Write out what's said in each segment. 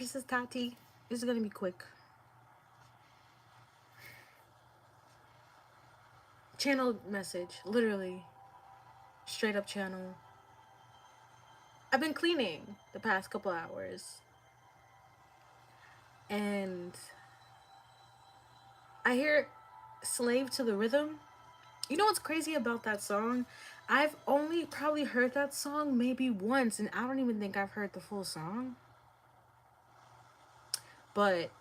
Princess Tati. This is gonna be quick. Channel message, literally. Straight up channel. I've been cleaning the past couple hours. And I hear Slave to the Rhythm. You know what's crazy about that song? I've only probably heard that song maybe once, and I don't even think I've heard the full song. But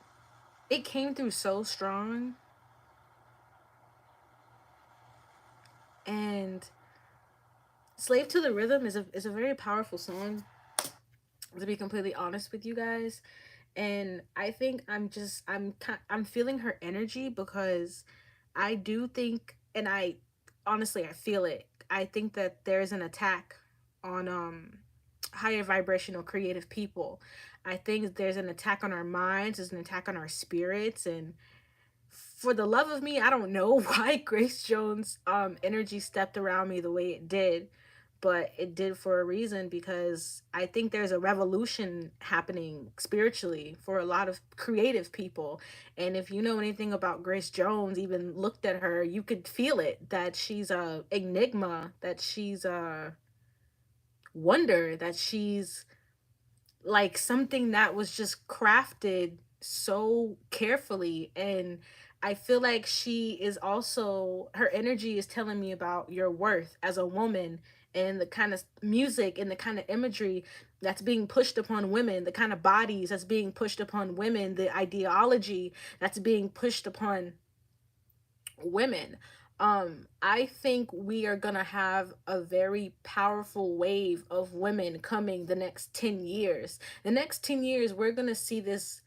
it came through so strong. And Slave to the Rhythm is a very powerful song, to be completely honest with you guys. And I think I'm feeling her energy because I do think, and I honestly I feel it. I think that there's an attack on higher vibrational creative people. I think there's an attack on our minds, there's an attack on our spirits. And for the love of me, I don't know why Grace Jones energy stepped around me the way it did, but it did for a reason, because I think there's a revolution happening spiritually for a lot of creative people. And if you know anything about Grace Jones, even looked at her, you could feel it, that she's a enigma, that she's a wonder, that she's like something that was just crafted so carefully. And I feel like she is also, her energy is telling me about your worth as a woman, and the kind of music and the kind of imagery that's being pushed upon women, the kind of bodies that's being pushed upon women, the ideology that's being pushed upon women. I think we are gonna have a very powerful wave of women coming the next 10 years. The next 10 years, we're gonna see this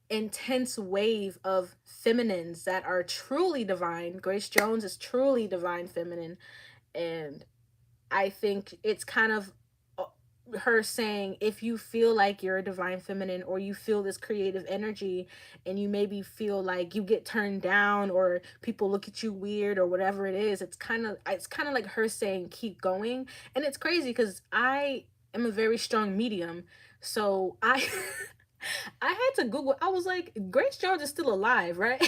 intense wave of feminines that are truly divine. Grace Jones is truly divine feminine. And I think it's kind of her saying, if you feel like you're a divine feminine, or you feel this creative energy, and you maybe feel like you get turned down, or people look at you weird, or whatever it is, it's kind of like her saying keep going. And it's crazy because I am a very strong medium. So I I had to Google. I was like, Grace Jones is still alive, right?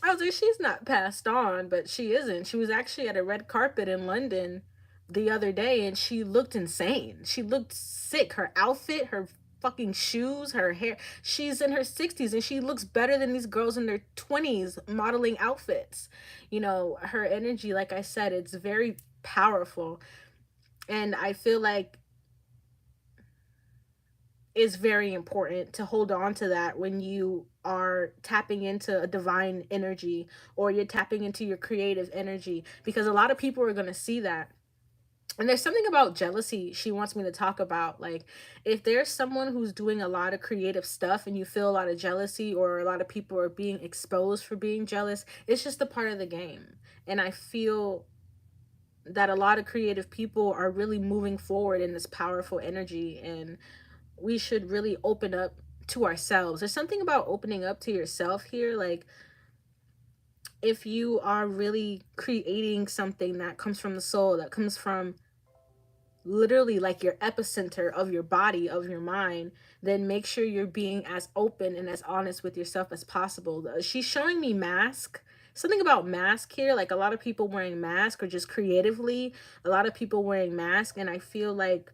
I was like, she's not passed on, but she isn't. She was actually at a red carpet in London the other day, and she looked insane. She looked sick. Her outfit, her fucking shoes, her hair. She's in her 60s and she looks better than these girls in their 20s modeling outfits. You know, her energy, like I said, it's very powerful. And I feel like is very important to hold on to that when you are tapping into a divine energy, or you're tapping into your creative energy, because a lot of people are going to see that. And there's something about jealousy she wants me to talk about. Like, if there's someone who's doing a lot of creative stuff and you feel a lot of jealousy, or a lot of people are being exposed for being jealous, it's just a part of the game. And I feel that a lot of creative people are really moving forward in this powerful energy, and we should really open up to ourselves. There's something about opening up to yourself here. Like, if you are really creating something that comes from the soul, that comes from literally like your epicenter of your body, of your mind, then make sure you're being as open and as honest with yourself as possible. She's showing me mask. Something about mask here, like a lot of people wearing mask, or just creatively, a lot of people wearing mask. And I feel like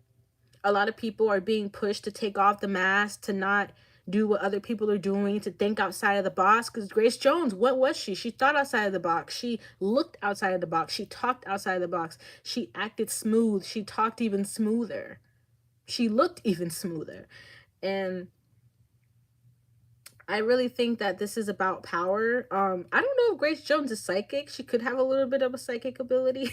a lot of people are being pushed to take off the mask, to not do what other people are doing, to think outside of the box. Because Grace Jones, what was she? She thought outside of the box. She looked outside of the box. She talked outside of the box. She acted smooth. She talked even smoother. She looked even smoother. And I really think that this is about power. I don't know if Grace Jones is psychic. She could have a little bit of a psychic ability.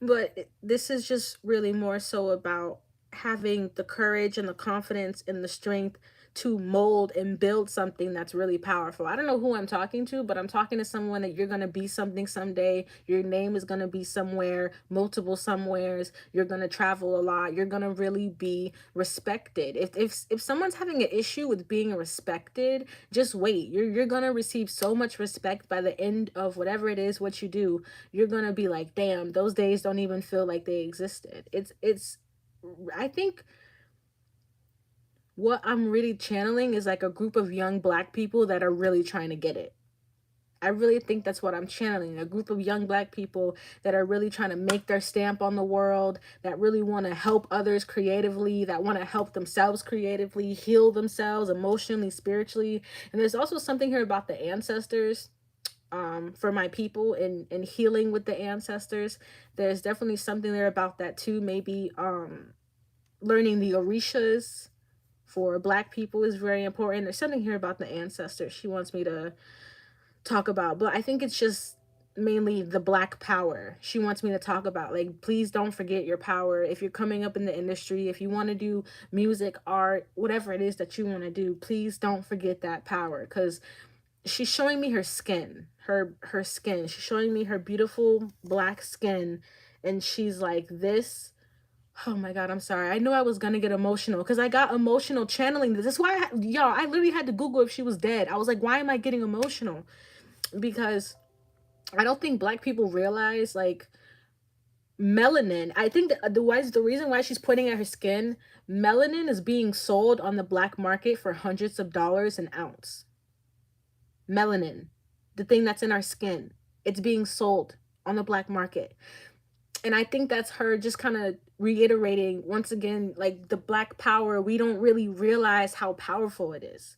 But this is just really more so about having the courage and the confidence and the strength to mold and build something that's really powerful. I don't know who I'm talking to, but I'm talking to someone that you're going to be something someday. Your name is going to be somewhere, multiple somewheres. You're going to travel a lot. You're going to really be respected. If someone's having an issue with being respected, just wait. You're going to receive so much respect by the end of whatever it is what you do. You're going to be like, "Damn, those days don't even feel like they existed." It's I think what I'm really channeling is like a group of young black people that are really trying to get it. I really think that's what I'm channeling, a group of young black people that are really trying to make their stamp on the world, that really want to help others creatively, that want to help themselves creatively, heal themselves emotionally, spiritually. And there's also something here about the ancestors, for my people, and healing with the ancestors. There's definitely something there about that too. Maybe learning the orishas for black people is very important. There's something here about the ancestors she wants me to talk about, but I think it's just mainly the black power she wants me to talk about. Like, please don't forget your power. If you're coming up in the industry, if you want to do music, art, whatever it is that you want to do, please don't forget that power, because she's showing me her skin, her skin. She's showing me her beautiful black skin, and she's like, this. Oh my God, I'm sorry. I knew I was gonna get emotional because I got emotional channeling this. That's why y'all, I literally had to Google if she was dead. I was like, why am I getting emotional? Because I don't think black people realize, like, melanin. I think the reason why she's pointing at her skin, melanin is being sold on the black market for hundreds of dollars an ounce. Melanin, the thing that's in our skin, it's being sold on the black market. And I think that's her just kind of reiterating once again, like, the black power. We don't really realize how powerful it is.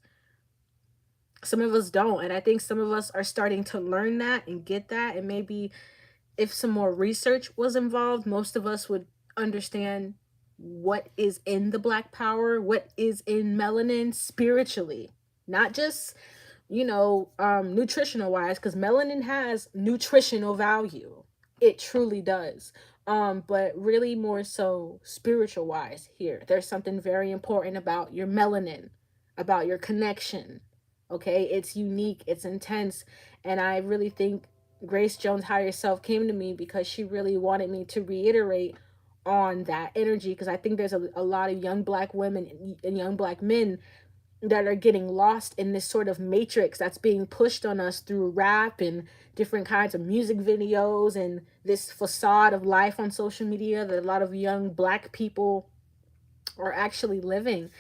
Some of us don't, and I think some of us are starting to learn that and get that. And maybe if some more research was involved, most of us would understand what is in the black power, what is in melanin spiritually, not just, nutritional wise, because melanin has nutritional value. It truly does. But really more so spiritual wise here. There's something very important about your melanin, about your connection. Okay, it's unique, it's intense, and I really think Grace Jones Higher Self came to me because she really wanted me to reiterate on that energy, because I think there's a lot of young black women and young black men that are getting lost in this sort of matrix that's being pushed on us through rap and different kinds of music videos and this facade of life on social media that a lot of young black people are actually living.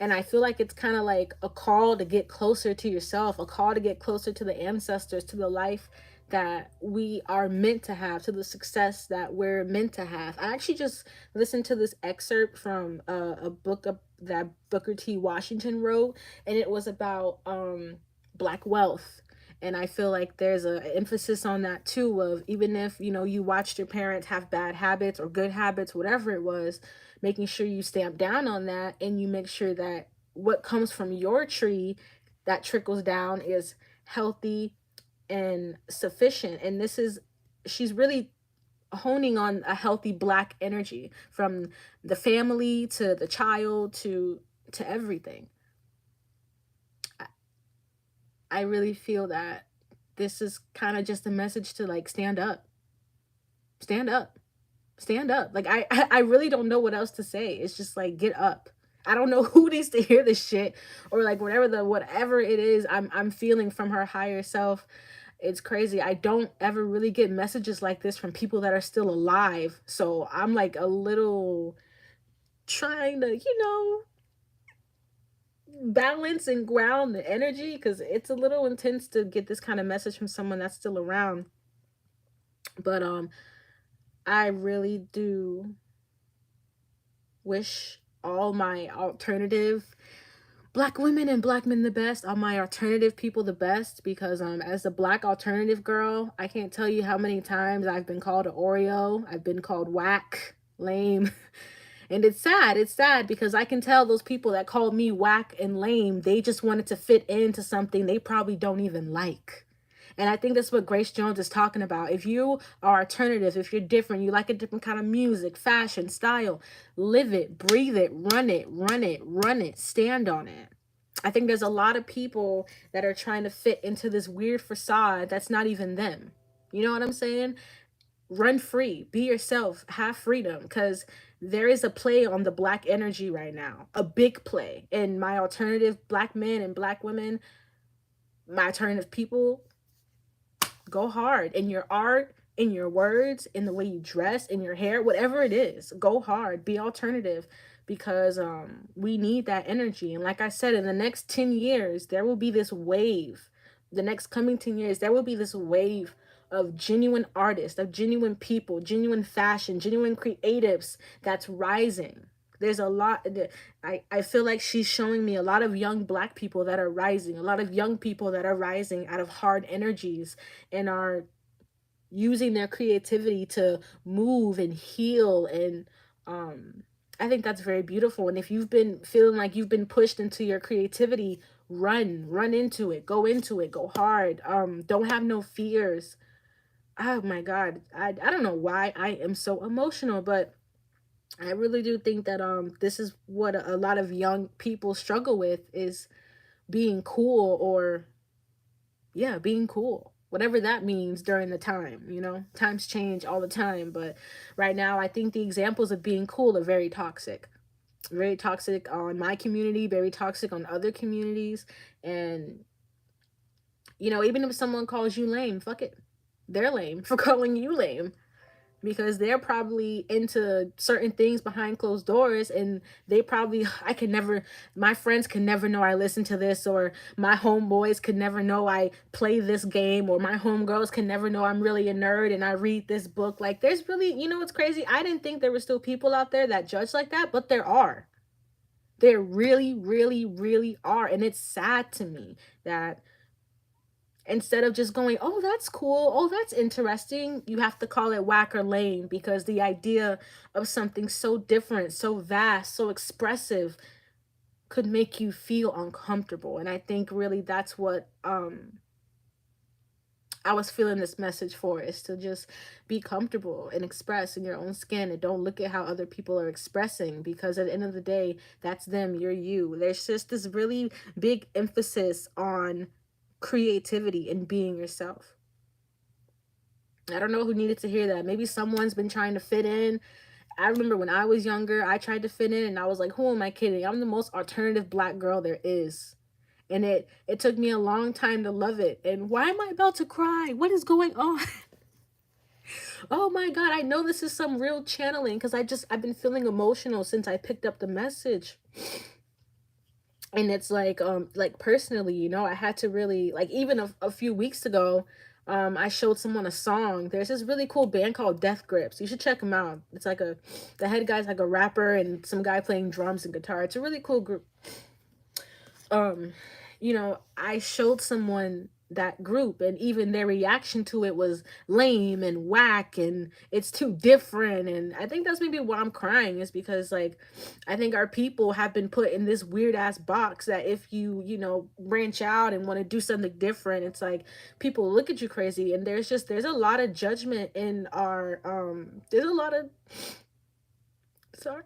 And I feel like it's kind of like a call to get closer to yourself, a call to get closer to the ancestors, to the life that we are meant to have, to the success that we're meant to have. I actually just listened to this excerpt from a book that Booker T. Washington wrote, and it was about black wealth. And I feel like there's an emphasis on that too, of even if, you watched your parents have bad habits or good habits, whatever it was, making sure you stamp down on that, and you make sure that what comes from your tree that trickles down is healthy and sufficient. And this is, she's really honing on a healthy black energy, from the family to the child to everything. I really feel that this is kind of just a message to, like, stand up, stand up, stand up. Like, I really don't know what else to say. It's just like, get up. I don't know who needs to hear this shit, or like whatever it is I'm feeling from her higher self. It's crazy. I don't ever really get messages like this from people that are still alive. So I'm like a little trying to, balance and ground the energy, because it's a little intense to get this kind of message from someone that's still around. But I really do wish all my alternative black women and black men the best, all my alternative people the best, because as a black alternative girl, I can't tell you how many times I've been called an Oreo, I've been called whack, lame. And it's sad. It's sad because I can tell those people that called me whack and lame, they just wanted to fit into something they probably don't even like. And I think that's what Grace Jones is talking about. If you are alternative, if you're different, you like a different kind of music, fashion, style, live it, breathe it, run it, run it, run it, stand on it. I think there's a lot of people that are trying to fit into this weird facade that's not even them. You know what I'm saying? Run free, be yourself, have freedom, because there is a play on the black energy right now, a big play. And my alternative black men and black women, my alternative people, go hard in your art, in your words, in the way you dress, in your hair, whatever it is. Go hard, be alternative, because we need that energy. And like I said, in the next 10 years there will be this wave. The next coming 10 years there will be this wave of genuine artists, of genuine people, genuine fashion, genuine creatives that's rising. There's a lot. I feel like she's showing me a lot of young black people that are rising, a lot of young people that are rising out of hard energies and are using their creativity to move and heal. And I think that's very beautiful. And if you've been feeling like you've been pushed into your creativity, run into it, go hard. Don't have no fears. Oh my god, I don't know why I am so emotional, but I really do think that this is what a lot of young people struggle with, is being cool, or yeah, being cool, whatever that means during the time. Times change all the time, but right now I think the examples of being cool are very toxic. Very toxic on my community, very toxic on other communities. And even if someone calls you lame, fuck it, they're lame for calling you lame, because they're probably into certain things behind closed doors, and they probably I can never my friends can never know I listen to this, or my homeboys could never know I play this game, or my homegirls can never know I'm really a nerd and I read this book. Like, there's really, what's crazy, I didn't think there were still people out there that judge like that, but there are. There really, really, really are. And it's sad to me that instead of just going, oh, that's cool, oh, that's interesting, you have to call it whack or lame, because the idea of something so different, so vast, so expressive could make you feel uncomfortable. And I think really that's what I was feeling this message for, is to just be comfortable and express in your own skin, and don't look at how other people are expressing, because at the end of the day, that's them, you're you. There's just this really big emphasis on creativity and being yourself. I don't know who needed to hear that. Maybe someone's been trying to fit in. I remember when I was younger, I tried to fit in and I was like, who am I kidding? I'm the most alternative black girl there is. And it took me a long time to love it. And why am I about to cry? What is going on? Oh my god, I know this is some real channeling, because I've been feeling emotional since I picked up the message. And it's like personally, I had to really, like, even a few weeks ago, I showed someone a song. There's this really cool band called Death Grips. You should check them out. It's like the head guy's like a rapper and some guy playing drums and guitar. It's a really cool group. um I showed someone that group, and even their reaction to it was lame and whack and it's too different. And I think that's maybe why I'm crying, is because, like, I think our people have been put in this weird ass box that if you branch out and want to do something different, it's like people look at you crazy. And there's a lot of judgment in our there's a lot of sorry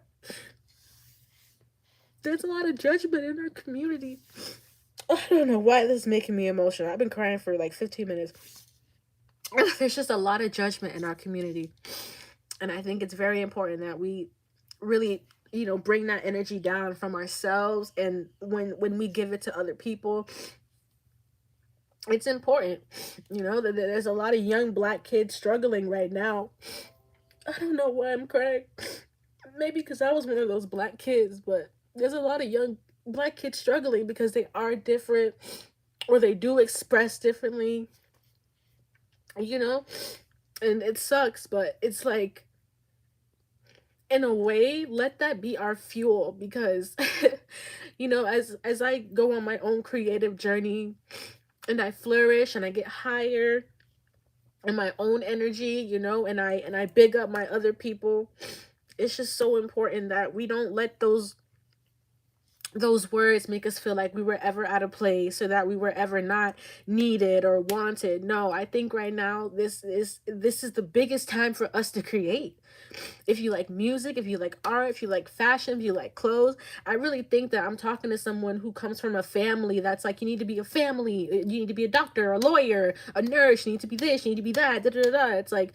there's a lot of judgment in our community. I don't know why this is making me emotional. I've been crying for like 15 minutes. There's just a lot of judgment in our community. And I think it's very important that we really, bring that energy down from ourselves. And when we give it to other people, it's important. That there's a lot of young black kids struggling right now. I don't know why I'm crying. Maybe because I was one of those black kids, but there's a lot of young black kids struggling because they are different, or they do express differently, and it sucks. But it's like, in a way, let that be our fuel, because as I go on my own creative journey and I flourish and I get higher in my own energy, and I big up my other people, it's just so important that we don't let those words make us feel like we were ever out of place, or that we were ever not needed or wanted. No, I think right now this is the biggest time for us to create. If you like music, if you like art, if you like fashion, if you like clothes, I really think that I'm talking to someone who comes from a family that's like, you need to be a family, you need to be a doctor, a lawyer, a nurse, you need to be this, you need to be that, da da da. It's like,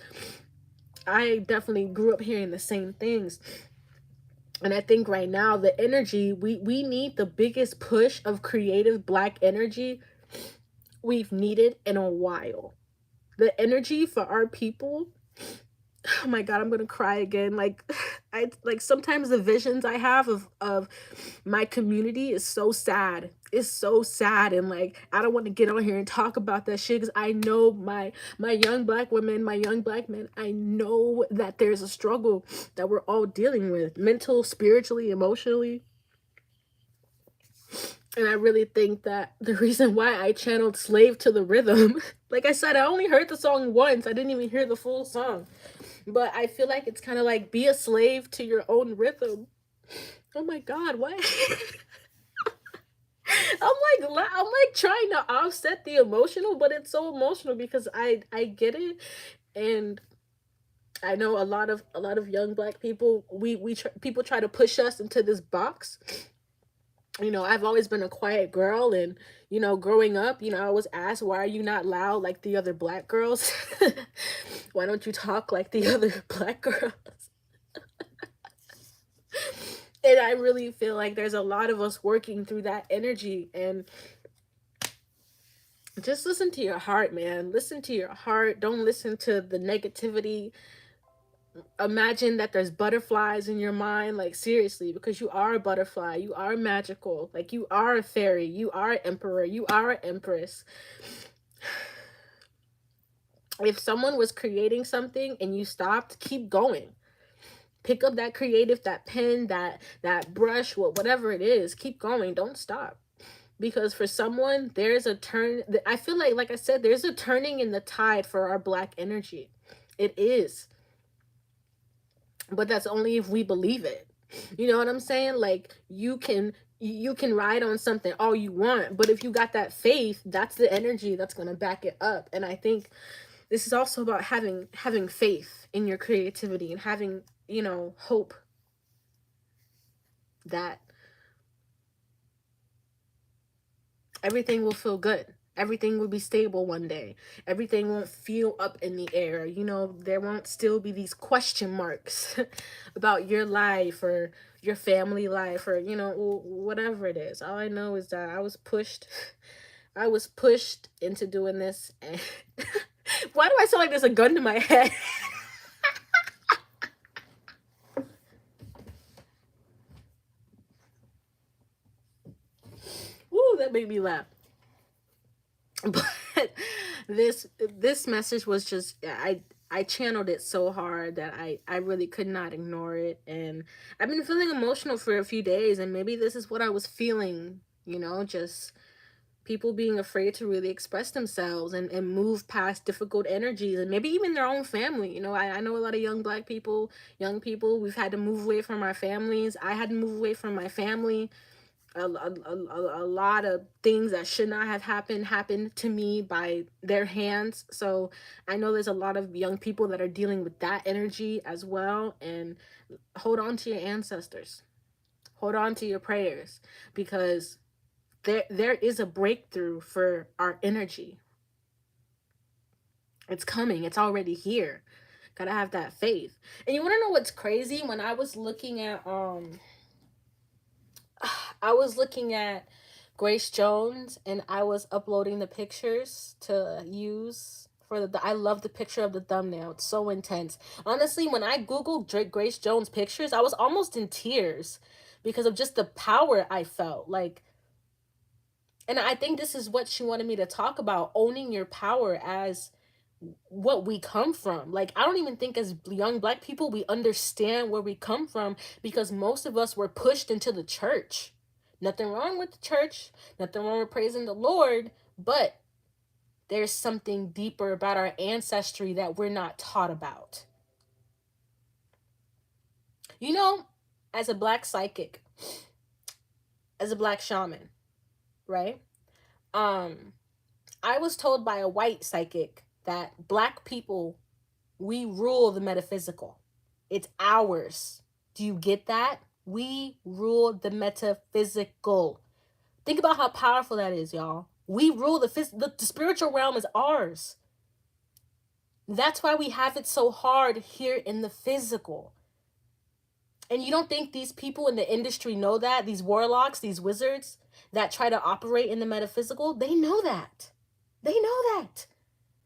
I definitely grew up hearing the same things. And I think right now the energy, we need the biggest push of creative black energy we've needed in a while. The energy for our people, oh my god, I'm gonna cry again. Like, I like sometimes the visions I have of my community is so sad. It's so sad, and like I don't want to get on here and talk about that shit because I know my young black women, my young black men, I know that there's a struggle that we're all dealing with, mental, spiritually, emotionally. And I really think that the reason why I channeled Slave to the Rhythm, like I said, I only heard the song once. I didn't even hear the full song. But I feel like it's kind of like be a slave to your own rhythm. Oh my God, what? I'm like trying to offset the emotional, but it's so emotional because I get it, and I know a lot of young black people, people try to push us into this box. You know, I've always been a quiet girl, and you know, growing up, you know, I was asked, why are you not loud like the other black girls? Why don't you talk like the other black girls? And I really feel like there's a lot of us working through that energy, and just listen to your heart, man. Listen to your heart. Don't listen to the negativity. Imagine that there's butterflies in your mind, like seriously, because you are a butterfly, you are magical, like you are a fairy, you are an emperor, you are an empress. If someone was creating something and you stopped, keep going. Pick up that creative, that pen, that brush, whatever it is, keep going. Don't stop. Because for someone, there's a turn. I feel like I said, there's a turning in the tide for our black energy. It is. But that's only if we believe it. You know what I'm saying? Like you can ride on something all you want, but if you got that faith, that's the energy that's going to back it up. And I think this is also about having faith in your creativity and having, you know, hope that everything will feel good. Everything will be stable one day. Everything won't feel up in the air. You know, there won't still be these question marks about your life or your family life or, you know, whatever it is. All I know is that I was pushed into doing this. And why do I sound like there's a gun to my head? Woo, that made me laugh. But this message was just, I channeled it so hard that I really could not ignore it, and I've been feeling emotional for a few days, and maybe this is what I was feeling, you know, just people being afraid to really express themselves and move past difficult energies, and maybe even their own family. You know, I know a lot of young black people, young people, we've had to move away from our families. I had to move away from my family. A lot of things that should not have happened to me by their hands. So I know there's a lot of young people that are dealing with that energy as well. And hold on to your ancestors, hold on to your prayers, because there is a breakthrough for our energy. It's coming, it's already here. Gotta have that faith. And you want to know what's crazy? When I was looking at I was looking at Grace Jones, and I was uploading the pictures to use for I love the picture of the thumbnail. It's so intense. Honestly, when I googled Grace Jones pictures, I was almost in tears because of just the power I felt. Like, and I think this is what she wanted me to talk about, owning your power as what we come from. Like, I don't even think as young black people we understand where we come from, because most of us were pushed into the church. Nothing wrong with the church, nothing wrong with praising the Lord, but there's something deeper about our ancestry that we're not taught about. You know, as a black psychic, as a black shaman, right? Um I was told by a white psychic that black people, we rule the metaphysical. It's ours. Do you get that? We rule the metaphysical. Think about how powerful that is, y'all. We rule the spiritual realm is ours. That's why we have it so hard here in the physical. And you don't think these people in the industry know that? These warlocks, these wizards that try to operate in the metaphysical, they know that. They know that.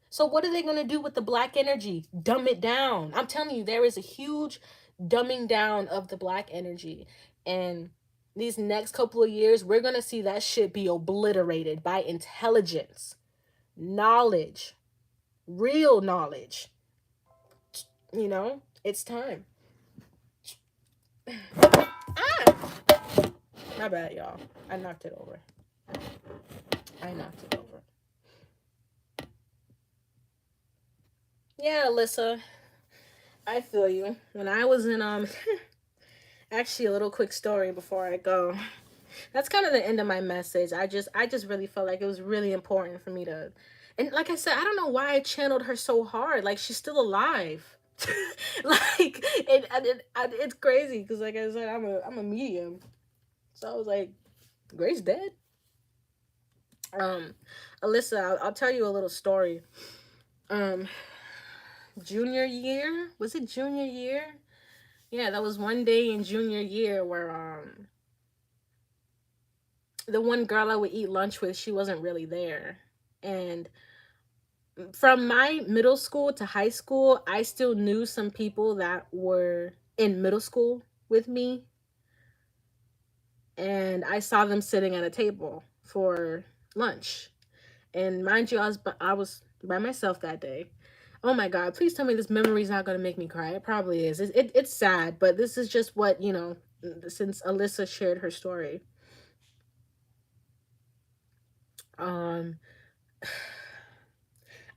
So what are they going to do with the black energy? Dumb it down. I'm telling you, there is a huge dumbing down of the black energy. And these next couple of years, we're going to see that shit be obliterated by intelligence, knowledge, real knowledge. You know, it's time. Ah! My bad, y'all. I knocked it over. I knocked it over. Yeah, Alyssa, I feel you. When I was in actually a little quick story before I go. That's kind of the end of my message. I just really felt like it was really important for me to, and like I said, I don't know why I channeled her so hard. Like she's still alive. Like it's crazy because like I said, I'm a medium. So I was like, Grace dead. Um, Alyssa, I'll tell you a little story. Um, junior year, was it junior year? Yeah, that was one day in junior year where the one girl I would eat lunch with, she wasn't really there. And from my middle school to high school, I still knew some people that were in middle school with me. And I saw them sitting at a table for lunch. And mind you, I was by myself that day. Oh my God, please tell me this memory is not going to make me cry. It probably is. It's sad, but this is just what, since Alyssa shared her story. Um,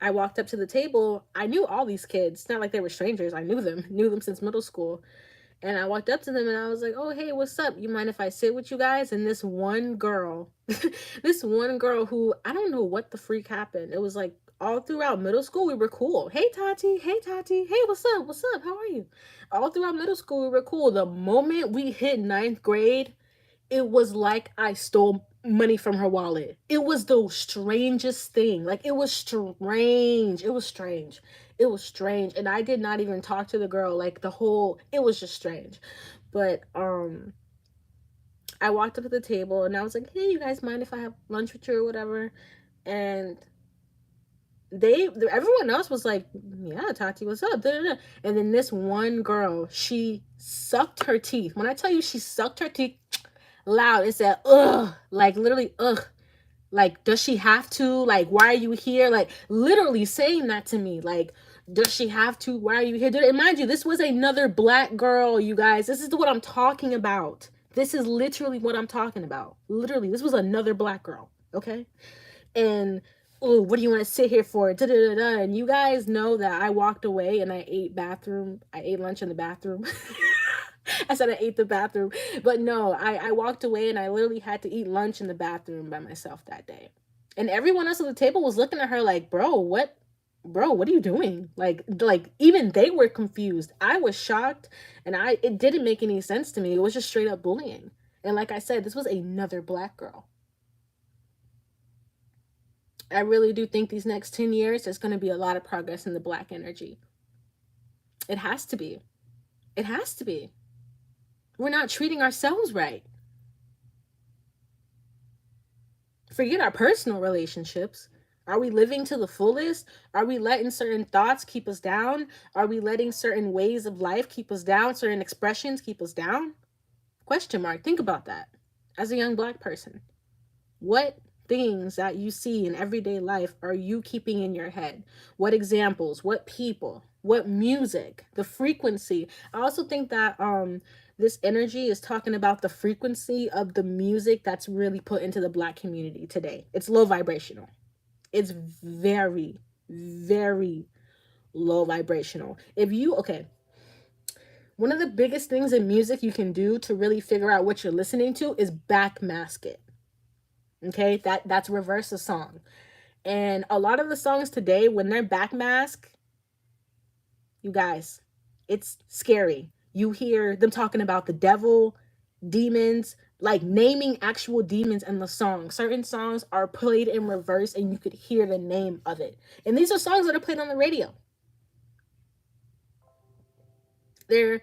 I walked up to the table. I knew all these kids. It's not like they were strangers. I knew them since middle school. And I walked up to them and I was like, "Oh, hey, what's up? You mind if I sit with you guys?" And this one girl, this one girl who I don't know what the freak happened. It was like all throughout middle school, we were cool. Hey, Tati. Hey, Tati. Hey, what's up? What's up? How are you? All throughout middle school, we were cool. The moment we hit ninth grade, it was like I stole money from her wallet. It was the strangest thing. Like it was strange. It was strange. It was strange. And I did not even talk to the girl like the whole it was just strange. But I walked up to the table and I was like, "Hey, you guys mind if I have lunch with you or whatever?" And everyone else was like, "Yeah, Tati, what's up?" And then this one girl, she sucked her teeth. When I tell you she sucked her teeth loud, it said, "Ugh," like literally, "Ugh." Like, does she have to? Like, why are you here? Like, literally saying that to me. Like, does she have to? Why are you here? And mind you, this was another black girl, you guys. This is what I'm talking about. This is literally what I'm talking about. Literally, this was another black girl. Okay. And oh, what do you want to sit here for? Da, da, da, da. And you guys know that I walked away and I ate lunch in the bathroom. I said I ate the bathroom. But no, I walked away and I literally had to eat lunch in the bathroom by myself that day. And everyone else at the table was looking at her like, what are you doing? Like even they were confused. I was shocked and it didn't make any sense to me. It was just straight up bullying. And like I said, this was another black girl. I really do think these next 10 years, there's going to be a lot of progress in the black energy. It has to be. It has to be. We're not treating ourselves right. Forget our personal relationships. Are we living to the fullest? Are we letting certain thoughts keep us down? Are we letting certain ways of life keep us down? Certain expressions keep us down? Question mark. Think about that as a young black person. What things that you see in everyday life are you keeping in your head? What examples? What people? What music? The frequency. I also think that this energy is talking about the frequency of the music that's really put into the black community today. It's low vibrational. It's very, very low vibrational. One of the biggest things in music you can do to really figure out what you're listening to is backmask it. Okay, that's reverse a song. And a lot of the songs today, when they're backmask, you guys, it's scary. You hear them talking about the devil, demons, like naming actual demons in the song. Certain songs are played in reverse and you could hear the name of it. And these are songs that are played on the radio. There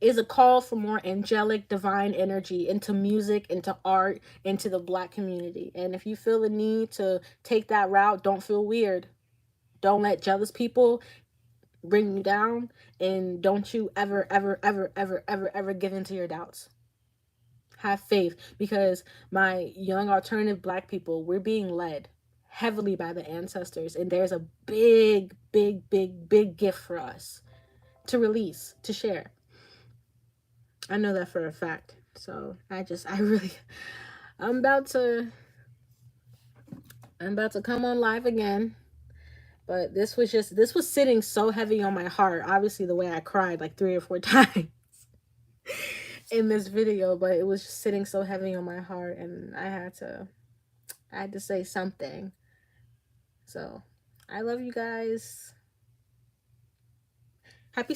is a call for more angelic, divine energy into music, into art, into the black community. And if you feel the need to take that route, don't feel weird. Don't let jealous people bring you down, and don't you ever, ever, ever, ever, ever, ever give into your doubts. Have faith, because my young alternative Black people, we're being led heavily by the ancestors, and there's a big, big, big, big gift for us to release, to share. I know that for a fact. So I really, I'm about to, I'm about to come on live again. But this was sitting so heavy on my heart. Obviously, the way I cried like 3 or 4 times in this video, but it was just sitting so heavy on my heart, and I had to say something. So I love you guys. Happy